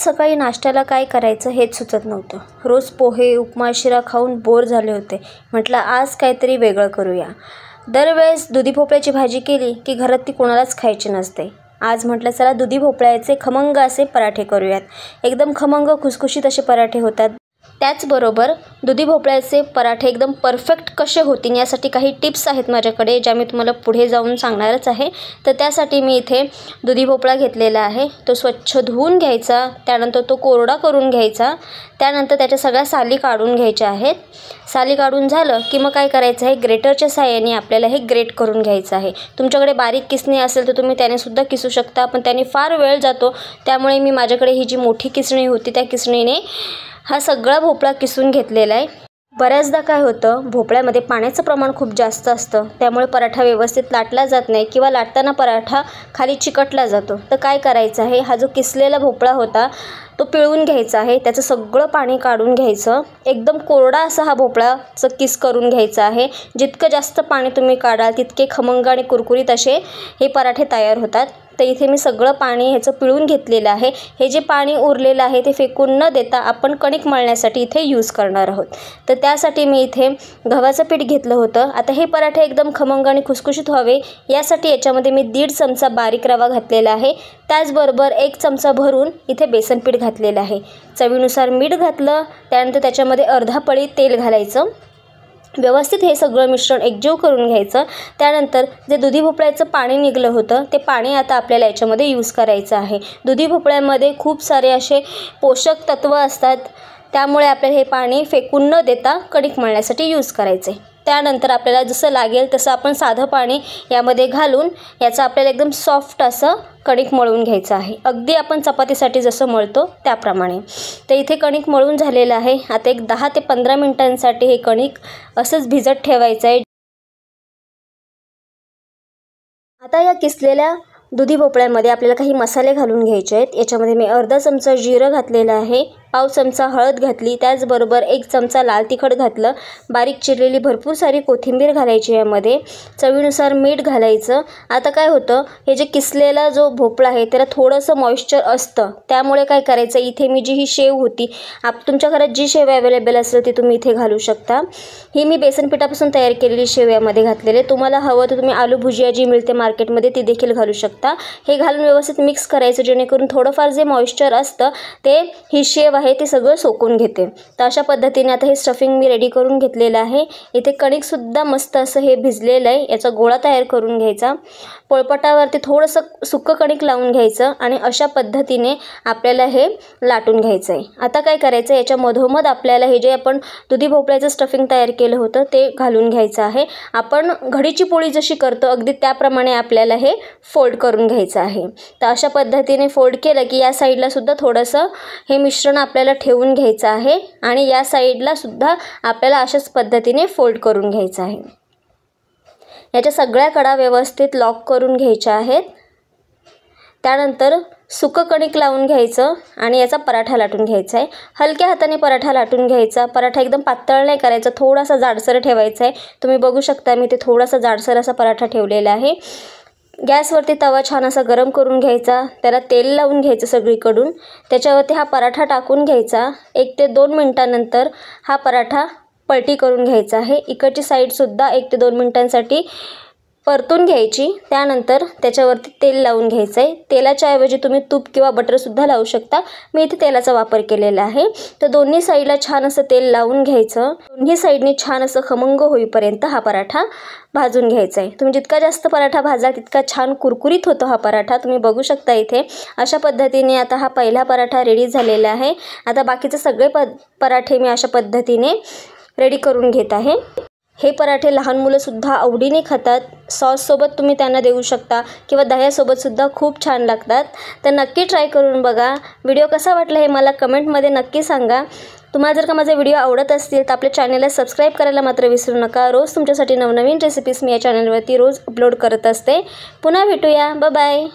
आज सकाळी नाश्त्याला काय करायचं हेच सुचत नव्हतं. रोज पोहे उपमा शिरा खाऊन बोर झाले होते. म्हटलं आज काहीतरी वेगळं करूया. दरवेळेस दुधी भोपळ्याची भाजी केली की घरात ती कोणालाच खायची नसते. आज म्हटलं चला दुधी भोपळ्याचे खमंग असे पराठे करूयात. एकदम खमंग खुसखुशीत असे पराठे होतात. त्याचबरोबर दुधी भोपळ्याचे पराठे एकदम परफेक्ट कसे होतील यासाठी काही टिप्स आहेत माझ्याकडे, ज्या मी तुम्हाला पुढे जाऊन सांगणारच आहे. तर त्यासाठी मी इथे दुधी भोपळा घेतलेला आहे. तो स्वच्छ धुवून घ्यायचा, त्यानंतर तो कोरडा करून घ्यायचा, त्यानंतर त्याच्या सगळ्या साली काढून घ्यायच्या आहेत. साली काढून झालं की मग काय करायचं आहे, ग्रेटरच्या साहाय्याने आपल्याला हे ग्रेट करून घ्यायचं आहे. तुमच्याकडे बारीक किसणी असेल तर तुम्ही त्याने सुद्धा किसू शकता, पण त्याने फार वेळ जातो. त्यामुळे मी माझ्याकडे ही जी मोठी किसणी होती त्या किसणीने हा सगळा भोपळा किसून घेतलेला आहे. बऱ्याचदा काय होतं, भोपळ्यामध्ये पाण्याचं प्रमाण खूप जास्त असतं, त्यामुळे पराठा व्यवस्थित लाटला जात नाही किंवा लाटताना पराठा खाली चिकटला जातो. तर काय करायचं आहे, हा जो किसलेला भोपळा होता तो पिळून घ्यायचा आहे, त्याचं सगळं पाणी काढून घ्यायचं. एकदम कोरडा असा हा भोपळाचं किस करून घ्यायचा आहे. जितकं जास्त पाणी तुम्ही काढाल तितके खमंग आणि कुरकुरीत असे हे पराठे तयार होतात. तर इथे मी सगळं पाणी ह्याचं पिळून घेतलेलं आहे. हे जे पाणी उरलेलं आहे ते फेकून न देता आपण कणिक मळण्यासाठी इथे यूज करणार आहोत. तर त्यासाठी मी इथे गव्हाचं पीठ घेतलं होतं. आता हे पराठे एकदम खमंग आणि खुसखुशीत व्हावे यासाठी याच्यामध्ये मी 1.5 चमचा बारीक रवा घातलेला आहे. त्याचबरोबर 1 चमचा भरून इथे बेसन पीठ घातलेलं आहे. चवीनुसार मीठ घातलं, त्यानंतर त्याच्यामध्ये अर्धा पळी तेल घालायचं. व्यवस्थित हे सगळं मिश्रण एकजीव करून घ्यायचं. त्यानंतर जे दुधी भोपळ्याचं पाणी निघलं होतं ते पाणी आता आपल्याला याच्यामध्ये यूज करायचं आहे. दुधी भोपळ्यामध्ये खूप सारे असे पोषक तत्त्व असतात, त्यामुळे आपल्याला हे पाणी फेकून न देता कणिक मळण्यासाठी यूज करायचे. त्यानंतर आपल्याला जसं लागेल तसं आपण साधं पाणी यामध्ये घालून याचं आपल्याला एकदम सॉफ्ट असं कणिक मळून घ्यायचं आहे. अगदी आपण चपातीसाठी जसं मळतो त्याप्रमाणे. तर इथे कणिक मळून झालेलं आहे. आता एक 10 ते 15 मिनिटांसाठी हे कणिक असंच भिजत ठेवायचं आहे. आता या किसलेल्या दुधी भोपळ्यामध्ये आपल्याला काही मसाले घालून घ्यायचे आहेत. याच्यामध्ये मी अर्धा चमचा जिरं घातलेलं आहे, पाव चमचा हळद घातली, त्याचबरोबर 1 चमचा लाल तिखट घातलं, बारीक चिरलेली भरपूर सारी कोथिंबीर घालायची यामध्ये, चवीनुसार मीठ घालायचं. आता काय होतं, हे जे किसलेला जो भोपळा आहे त्याला थोडंसं मॉइश्चर असतं, त्यामुळे काय करायचं, इथे मी जी ही शेव होती, तुमच्या घरात जी शेव अवेलेबल असेल ती तुम्ही इथे घालू शकता. ही मी बेसन पिठापासून तयार केलेली शेव यामध्ये घातलेली. तुम्हाला हवं तर तुम्ही आलू भुजिया जी मिळते मार्केटमध्ये ती देखील घालू शकता. हे घालून व्यवस्थित मिक्स करायचं, जेणेकरून थोडंफार जे मॉइश्चर असतं ते ही शेव आहे ते सगळं सोकून घेते. तर अशा पद्धतीने आता हे स्टफिंग मी रेडी करून घेतलेलं आहे. इथे कणिकसुद्धा मस्त असं हे भिजलेलं आहे. याचा गोळा तयार करून घ्यायचा. पोळपाटावरती थोडंसं सुक्कं कणिक लावून घ्यायचं आणि अशा पद्धतीने आपल्याला हे लाटून घ्यायचं आहे. आता काय करायचं, याच्या मधोमध आपल्याला हे जे आपण दुधी भोपळ्याचं स्टफिंग तयार केलं होतं ते घालून घ्यायचं आहे. आपण घडीची पोळी जशी करतो अगदी त्याप्रमाणे आपल्याला हे फोल्ड करून घ्यायचं आहे. तर अशा पद्धतीने फोल्ड केलं की या साईडला सुद्धा थोडंसं हे मिश्रण आपल्याला ठेवून घ्यायचं आहे आणि या साईडला सुद्धा आपल्याला अशाच पद्धतीने फोल्ड करून घ्यायचं आहे. याच्या सगळ्या कडा व्यवस्थित लॉक करून घ्यायच्या आहेत. त्यानंतर सुकं कणिक लावून घ्यायचं आणि याचा पराठा लाटून घ्यायचा आहे. हलक्या हाताने पराठा लाटून घ्यायचा. पराठा एकदम पातळ नाही करायचा, थोडासा जाडसर ठेवायचा आहे. तुम्ही बघू शकता मी ते थोडासा जाडसर असा पराठा ठेवलेला आहे. गॅसवरती तवा छान असा गरम करून घ्यायचा, त्याला तेल लावून घ्यायचं सगळीकडून, त्याच्यावरती हा पराठा टाकून घ्यायचा. 1 ते 2 मिनिटांनंतर हा पराठा पलटी करून घ्यायचा आहे. इकडची साईडसुद्धा 1 ते 2 मिनिटांसाठी परतून घ्यायची. त्यानंतर त्याच्यावरती तेल लावून घ्यायचं आहे. तेलाच्या ऐवजी तुम्ही तूप किंवा बटरसुद्धा लावू शकता. मी इथे तेलाचा वापर केलेला आहे. तर दोन्ही साईडला छान असं तेल लावून घ्यायचं. दोन्ही साईडनी छान असं खमंग होईपर्यंत हा पराठा भाजून घ्यायचा आहे. तुम्ही जितका जास्त पराठा भाजाल तितका छान कुरकुरीत होतो हा पराठा. तुम्ही बघू शकता इथे अशा पद्धतीने आता हा पहिला पराठा रेडी झालेला आहे. आता बाकीचे सगळे पराठे मी अशा पद्धतीने रेडी करून घेत आहे. हे पराठे लहान मुलंसुद्धा आवडीने खातात. सॉससोबत तुम्ही त्यांना देऊ शकता किंवा दह्यासोबतसुद्धा खूप छान लागतात. तर नक्की ट्राय करून बघा. व्हिडिओ कसा वाटला हे मला कमेंटमध्ये नक्की सांगा. तुम्हाला जर का माझे व्हिडिओ आवडत असतील तर आपल्या चॅनलला सबस्क्राईब करायला मात्र विसरू नका. रोज तुमच्यासाठी नवनवीन रेसिपीज मी या चॅनलवरती रोज अपलोड करत असते. पुन्हा भेटूया. Bye bye.